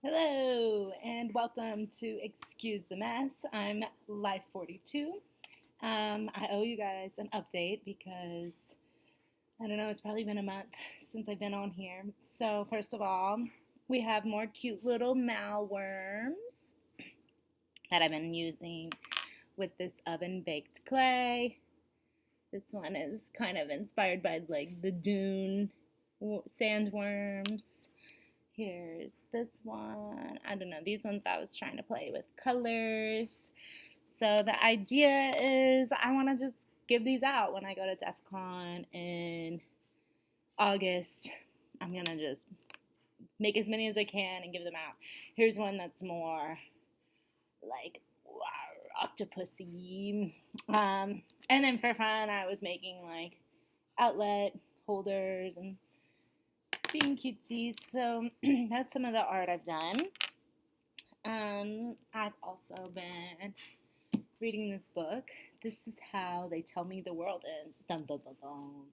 Hello and welcome to Excuse the Mess. I'm Life 42. I owe you guys an update because I don't know, it's probably been a month since I've been on here. So, first of all, we have more cute little malworms that I've been using with this oven baked clay. This one is kind of inspired by like the dune sandworms. Here's this one. I don't know. These ones I was trying to play with colors. So the idea is I want to just give these out when I go to DEF CON in August. I'm going to just make as many as I can and give them out. Here's one that's more like octopusy. And then for fun, I was making like outlet holders and being cutesy. So that's some of the art I've done. I've also been reading this book. This is how they tell me the world ends. Dun, dun, dun, dun.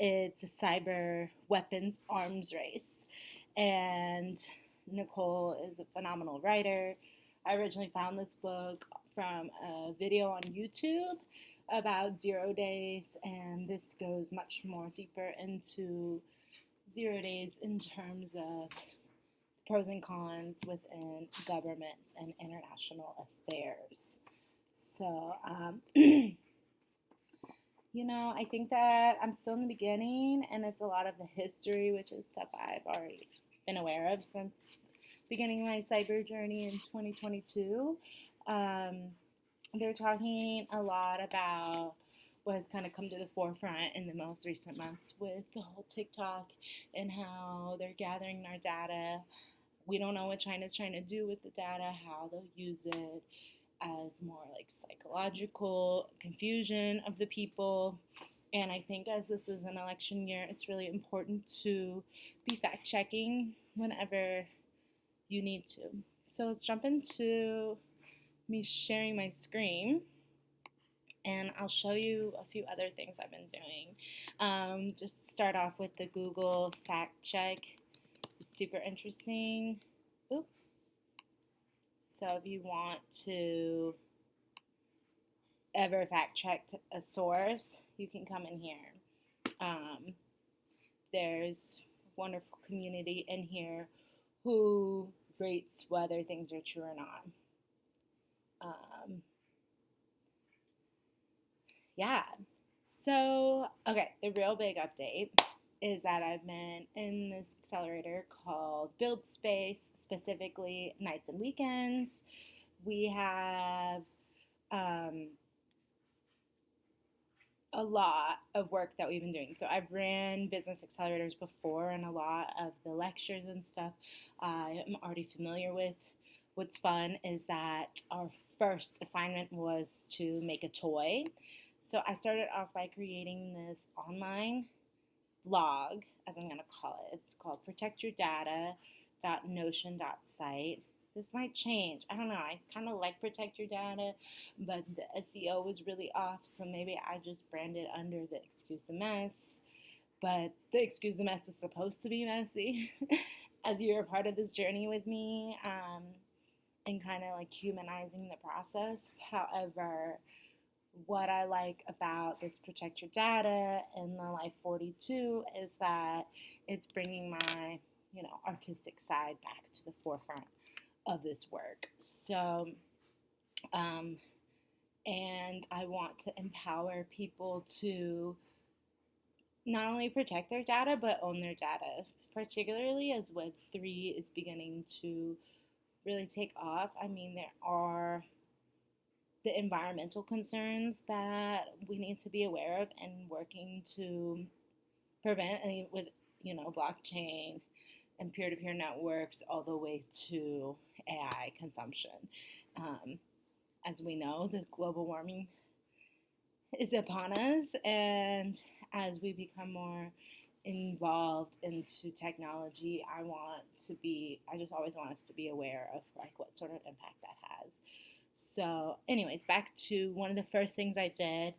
It's a cyber weapons arms race. And Nicole is a phenomenal writer. I originally found this book from a video on YouTube about 0 days, and this goes much more deeper into 0 days in terms of pros and cons within governments and international affairs. So, I think that I'm still in the beginning, and it's a lot of the history, which is stuff I've already been aware of since beginning my cyber journey in 2022. They're talking a lot about what has kind of come to the forefront in the most recent months with the whole TikTok and how they're gathering our data. We don't know what China's trying to do with the data, how they'll use it as more like psychological confusion of the people. And I think as this is an election year, it's really important to be fact checking whenever you need to. So let's jump into me sharing my screen, and I'll show you a few other things I've been doing. Just start off with the Google fact check. It's super interesting. Oops. So if you want to ever fact check a source, you can come in here. There's a wonderful community in here who rates whether things are true or not. Yeah. So, okay, the real big update is that I've been in this accelerator called Build Space, specifically nights and weekends. We have a lot of work that we've been doing. So I've ran business accelerators before, and a lot of the lectures and stuff I am already familiar with. What's fun is that our first assignment was to make a toy. So I started off by creating this online blog, as I'm going to call it. It's called protectyourdata.notion.site. This might change. I don't know. I kind of like Protect Your Data, but the SEO was really off, so maybe I just branded under the Excuse the Mess. But the Excuse the Mess is supposed to be messy as you're a part of this journey with me, and kind of like humanizing the process. However, what I like about this Protect Your Data and the Life 42 is that it's bringing my, artistic side back to the forefront of this work. So, and I want to empower people to not only protect their data, but own their data, particularly as Web3 is beginning to really take off. I mean, there are the environmental concerns that we need to be aware of and working to prevent, with blockchain and peer-to-peer networks all the way to AI consumption. As we know, the global warming is upon us, and as we become more involved into technology, I just always want us to be aware of like what sort of impact that has. So anyways, back to one of the first things I did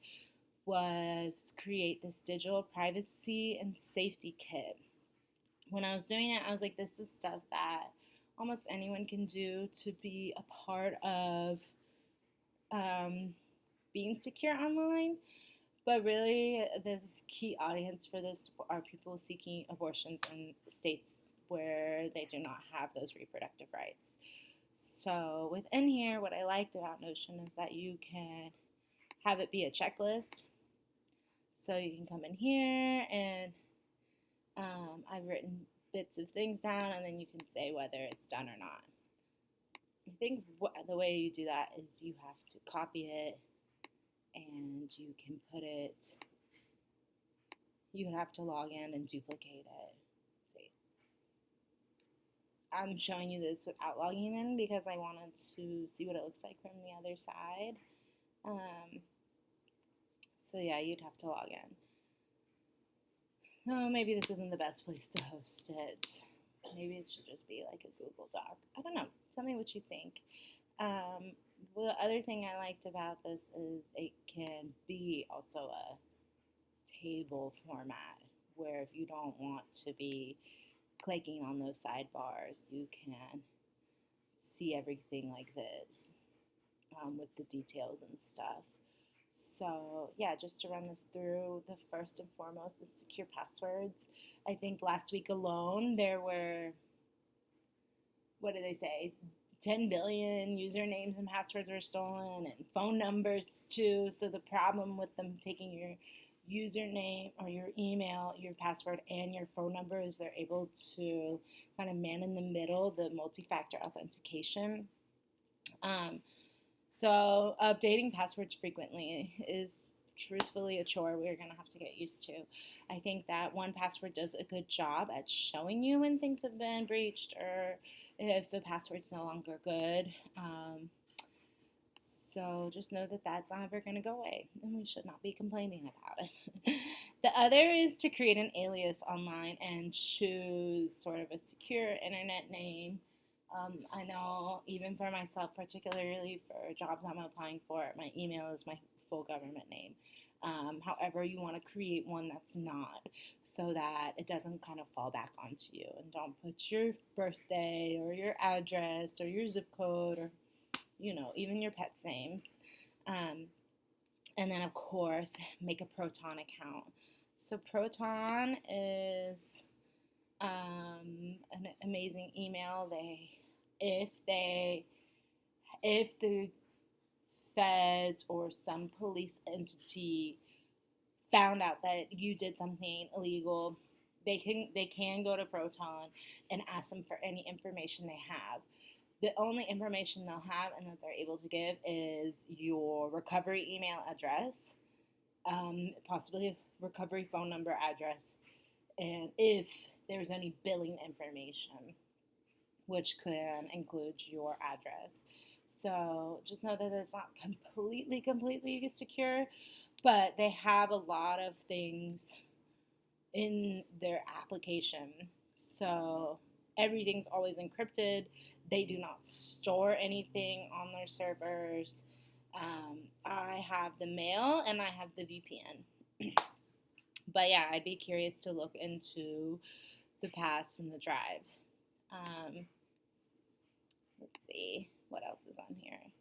was create this digital privacy and safety kit. When I was doing it, I was like, this is stuff that almost anyone can do to be a part of um, being secure online. But really, the key audience for this are people seeking abortions in states where they do not have those reproductive rights. So within here, what I liked about Notion is that you can have it be a checklist. So you can come in here and I've written bits of things down, and then you can say whether it's done or not. I think the way you do that is you have to copy it, and you can put it, you would have to log in and duplicate it. Let's see. I'm showing you this without logging in because I wanted to see what it looks like from the other side. So yeah, you'd have to log in. Oh, maybe this isn't the best place to host it. Maybe it should just be like a Google Doc. I don't know. Tell me what you think. The other thing I liked about this is it can be also a table format where if you don't want to be clicking on those sidebars, you can see everything like this with the details and stuff. So yeah, just to run this through, the first and foremost is secure passwords. I think last week alone there were, what did they say, 10 billion usernames and passwords were stolen, and phone numbers too. So the problem with them taking your username or your email, your password, and your phone number is they're able to kind of man in the middle the multi-factor authentication. So updating passwords frequently is truthfully a chore we're going to have to get used to. I think that 1Password does a good job at showing you when things have been breached or if the password's no longer good. So just know that that's never going to go away, and we should not be complaining about it. The other is to create an alias online and choose sort of a secure internet name. I know even for myself, particularly for jobs I'm applying for, my email is my full government name. However, you want to create one that's not, so that it doesn't kind of fall back onto you. And don't put your birthday or your address or your zip code or, even your pet's names. And then, of course, make a Proton account. So Proton is an amazing email. If the feds or some police entity found out that you did something illegal, they can go to Proton and ask them for any information they have. The only information they'll have and that they're able to give is your recovery email address, possibly a recovery phone number address, and if there's any billing information, which can include your address. So just know that it's not completely secure, but they have a lot of things in their application. So everything's always encrypted. They do not store anything on their servers. I have the mail and I have the VPN. But yeah, I'd be curious to look into the pass and the drive. Let's see, what else is on here?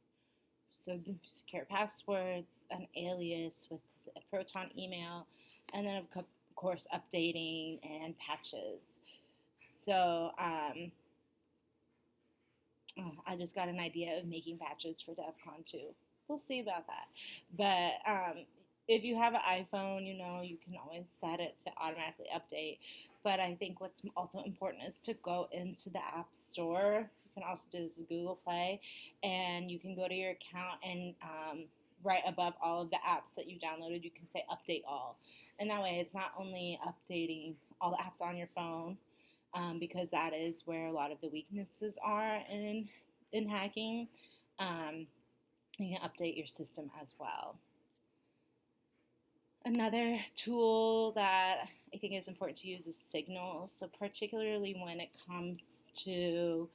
So secure passwords, an alias with a Proton email, and then of course updating and patches. So I just got an idea of making patches for DEF CON 2. We'll see about that. But if you have an iPhone, you can always set it to automatically update. But I think what's also important is to go into the App Store. You can also do this with Google Play. And you can go to your account and right above all of the apps that you downloaded, you can say Update All. And that way it's not only updating all the apps on your phone, because that is where a lot of the weaknesses are in hacking. You can update your system as well. Another tool that I think is important to use is Signal. So particularly when it comes to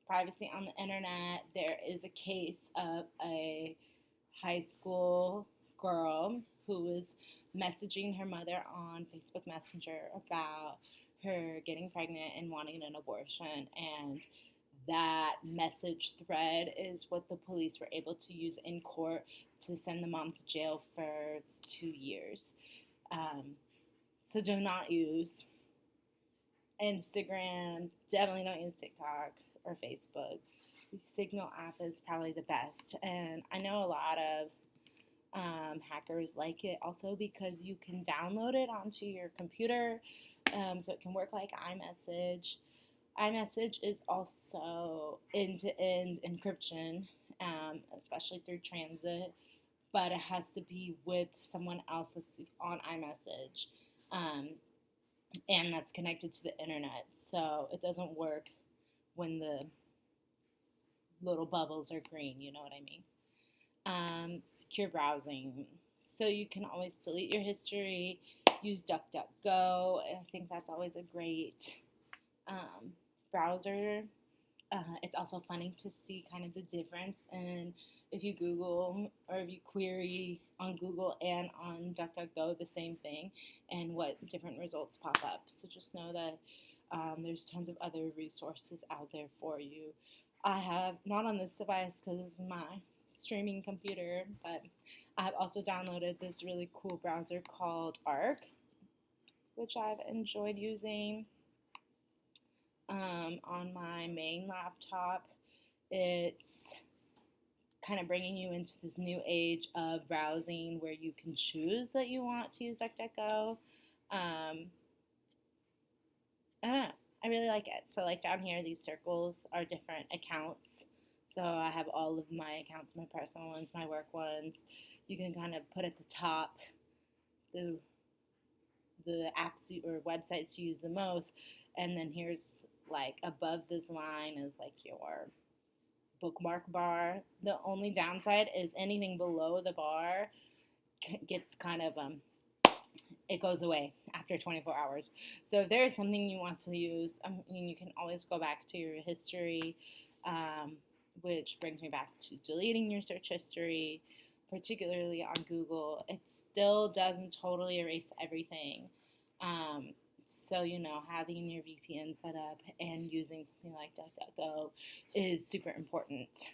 privacy on the internet, there is a case of a high school girl who was messaging her mother on Facebook Messenger about her getting pregnant and wanting an abortion, and that message thread is what the police were able to use in court to send the mom to jail for 2 years. So do not use Instagram, definitely don't use TikTok or Facebook. The Signal app is probably the best, and I know a lot of hackers like it also because you can download it onto your computer, so it can work like iMessage. iMessage is also end-to-end encryption, especially through transit, but it has to be with someone else that's on iMessage, and that's connected to the internet, so it doesn't work when the little bubbles are green, you know what I mean? Secure browsing. So you can always delete your history, use DuckDuckGo. I think that's always a great browser. It's also funny to see kind of the difference in if you Google or if you query on Google and on DuckDuckGo the same thing and what different results pop up. So just know that there's tons of other resources out there for you. I have, not on this device because this is my streaming computer, but I've also downloaded this really cool browser called Arc, which I've enjoyed using on my main laptop. It's kind of bringing you into this new age of browsing where you can choose that you want to use DuckDuckGo. I don't know. I really like it. So like down here, these circles are different accounts. So I have all of my accounts, my personal ones, my work ones. You can kind of put at the top the apps or websites you use the most. And then here's like above this line is like your bookmark bar. The only downside is anything below the bar gets kind of it goes away after 24 hours. So if there is something you want to use, I mean, you can always go back to your history, which brings me back to deleting your search history, particularly on Google. It still doesn't totally erase everything. So, having your VPN set up and using something like DuckDuckGo is super important.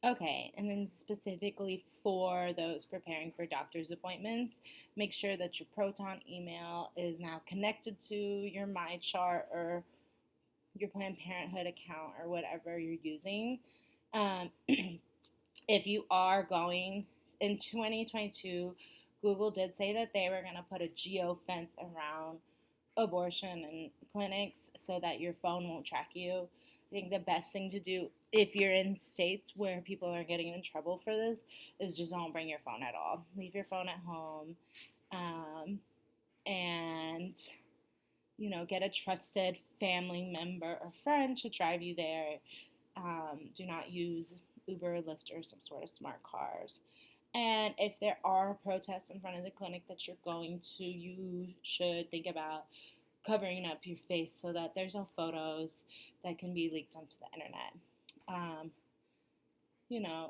Okay, and then specifically for those preparing for doctor's appointments, make sure that your Proton email is now connected to your MyChart or your Planned Parenthood account or whatever you're using. If you are going in 2022, Google did say that they were going to put a geo-fence around abortion and clinics so that your phone won't track you. I think the best thing to do if you're in states where people are getting in trouble for this is just don't bring your phone at all. Leave your phone at home, and get a trusted family member or friend to drive you there. Do not use Uber, Lyft, or some sort of smart cars. And if there are protests in front of the clinic that you're going to, you should think about covering up your face so that there's no photos that can be leaked onto the internet.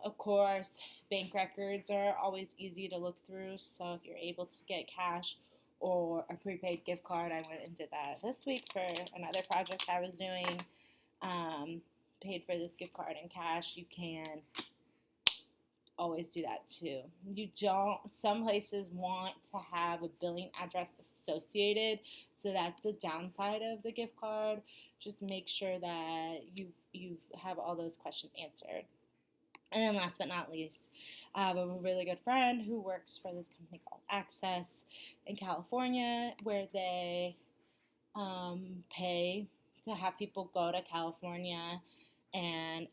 Of course, bank records are always easy to look through, so if you're able to get cash or a prepaid gift card, I went and did that this week for another project I was doing, paid for this gift card in cash. You can always do that too. Some places want to have a billing address associated, so that's the downside of the gift card. Just make sure that you have all those questions answered. And then last but not least, I have a really good friend who works for this company called Access in California, where they pay to have people go to California and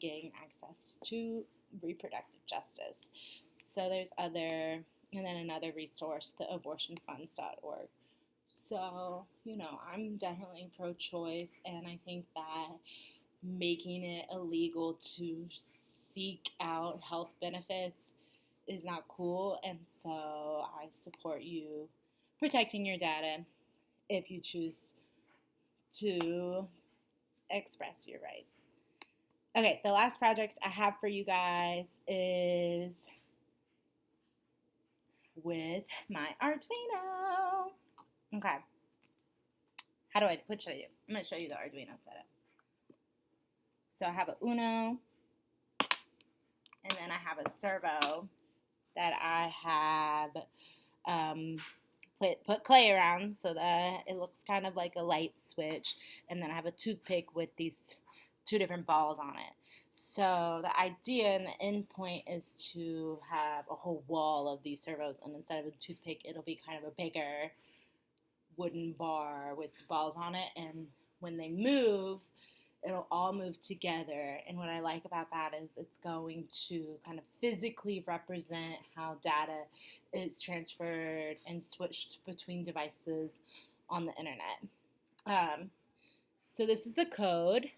gain access to reproductive justice. So there's and then another resource, the abortionfunds.org. So, I'm definitely pro-choice, and I think that making it illegal to seek out health benefits is not cool, and so I support you protecting your data if you choose to express your rights. Okay, the last project I have for you guys is with my Arduino. Okay. What should I do? I'm going to show you the Arduino setup. So I have a Uno, and then I have a servo that I have put clay around so that it looks kind of like a light switch, and then I have a toothpick with these 2 different balls on it. So the idea and the end point is to have a whole wall of these servos, and instead of a toothpick, it'll be kind of a bigger wooden bar with balls on it, and when they move, it'll all move together. And what I like about that is it's going to kind of physically represent how data is transferred and switched between devices on the internet. So this is the code.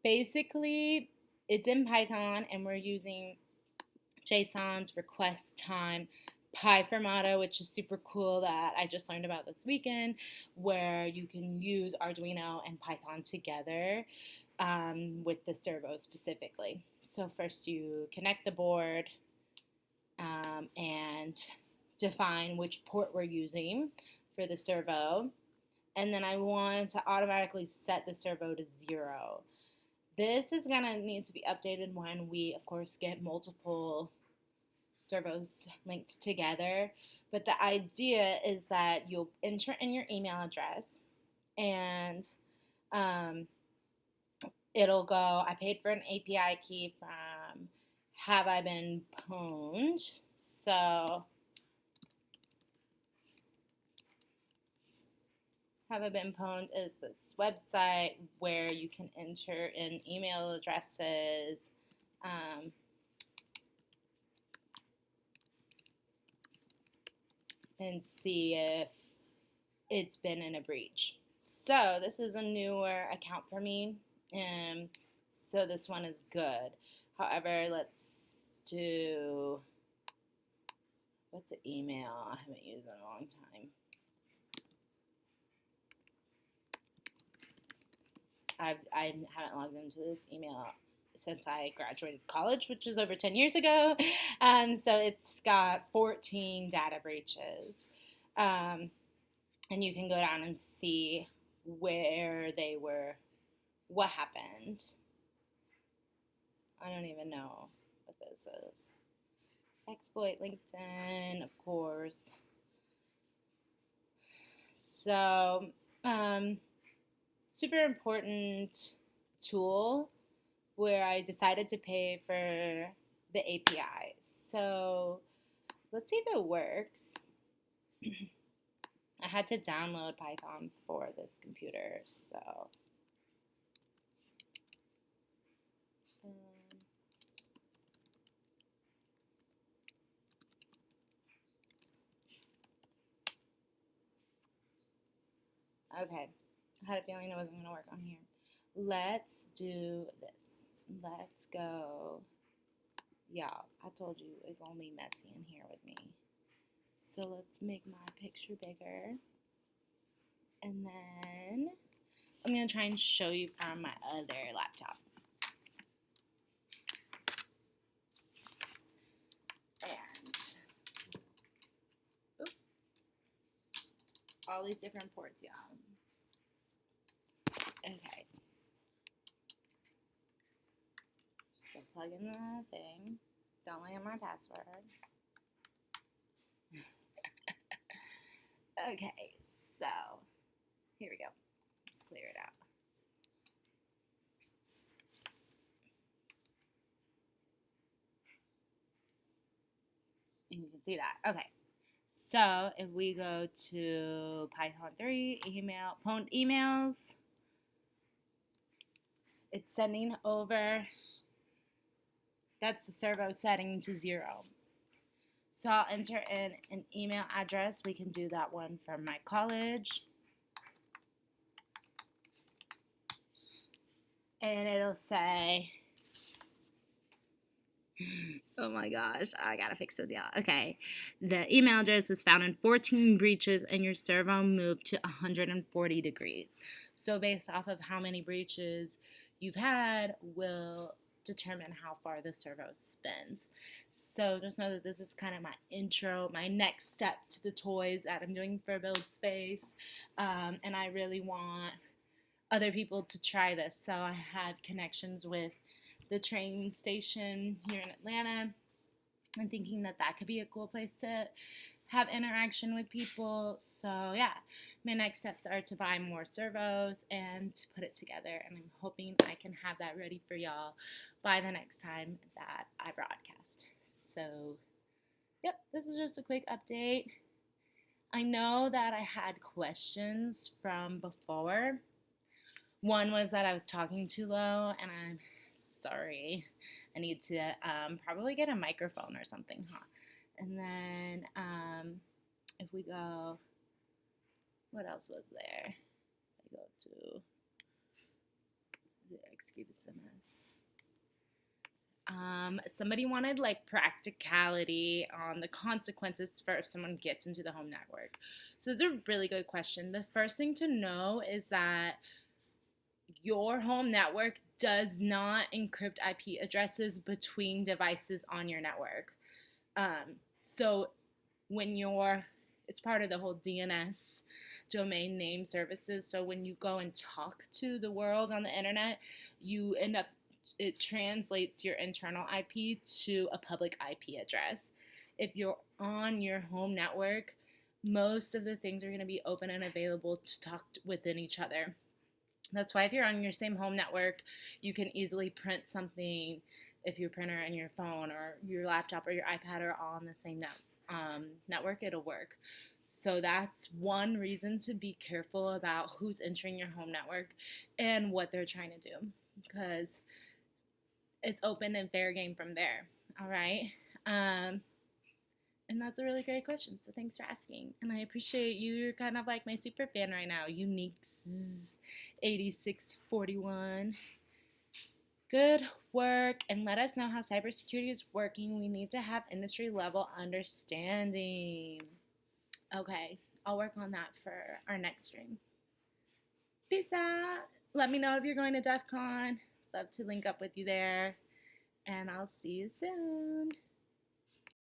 Basically, it's in Python, and we're using JSON's request time PyFormato, which is super cool, that I just learned about this weekend, where you can use Arduino and Python together with the servo specifically. So first you connect the board and define which port we're using for the servo, and then I want to automatically set the servo to 0. This is going to need to be updated when we, of course, get multiple servos linked together. But the idea is that you'll enter in your email address, and it'll go, I paid for an API key from Have I Been Pwned? So Have I Been Pwned is this website where you can enter in email addresses, and see if it's been in a breach. So this is a newer account for me, and so this one is good. However, let's do, what's an email I haven't used in a long time? I haven't logged into this email since I graduated college, which was over 10 years ago. So it's got 14 data breaches. And you can go down and see where they were, what happened. I don't even know what this is. Exploit LinkedIn, of course. So, super important tool where I decided to pay for the API. So let's see if it works. I had to download Python for this computer, so okay. I had a feeling it wasn't going to work on here. Let's do this. Let's go. Y'all, I told you it's going to be messy in here with me. So let's make my picture bigger. And then I'm going to try and show you from my other laptop. And all these different ports, y'all. Okay. So plug in the thing. Don't lay in my password. Okay, so here we go. Let's clear it out. And you can see that. Okay. So if we go to Python 3, pwned emails, it's sending over, that's the servo setting to 0. So I'll enter in an email address. We can do that one from my college. And it'll say, oh my gosh, I gotta fix this, y'all. Okay, the email address is found in 14 breaches and your servo moved to 140 degrees. So based off of how many breaches you've had will determine how far the servo spins. So just know that this is kind of my intro, my next step to the toys that I'm doing for Build Space. And I really want other people to try this. So I have connections with the train station here in Atlanta. I'm thinking that that could be a cool place to have interaction with people. So yeah, my next steps are to buy more servos and to put it together. And I'm hoping I can have that ready for y'all by the next time that I broadcast. So yep, this is just a quick update. I know that I had questions from before. One was that I was talking too low, and I'm sorry. I need to probably get a microphone or something, huh? And then if we go, what else was there? I go to the somebody wanted like practicality on the consequences for if someone gets into the home network. So it's a really good question. The first thing to know is that your home network does not encrypt IP addresses between devices on your network. So when it's part of the whole DNS, domain name services. So when you go and talk to the world on the internet, it translates your internal IP to a public IP address. If you're on your home network, most of the things are going to be open and available to talk within each other. That's why if you're on your same home network, you can easily print something if your printer and your phone or your laptop or your iPad are all on the same network, it'll work. So that's one reason to be careful about who's entering your home network and what they're trying to do, because it's open and fair game from there. All right. And that's a really great question, so thanks for asking. And I appreciate you. You're kind of like my super fan right now. Uniques8641. Good work, and let us know how cybersecurity is working. We need to have industry level understanding. Okay, I'll work on that for our next stream. Peace out. Let me know if you're going to DEF CON. Love to link up with you there. And I'll see you soon.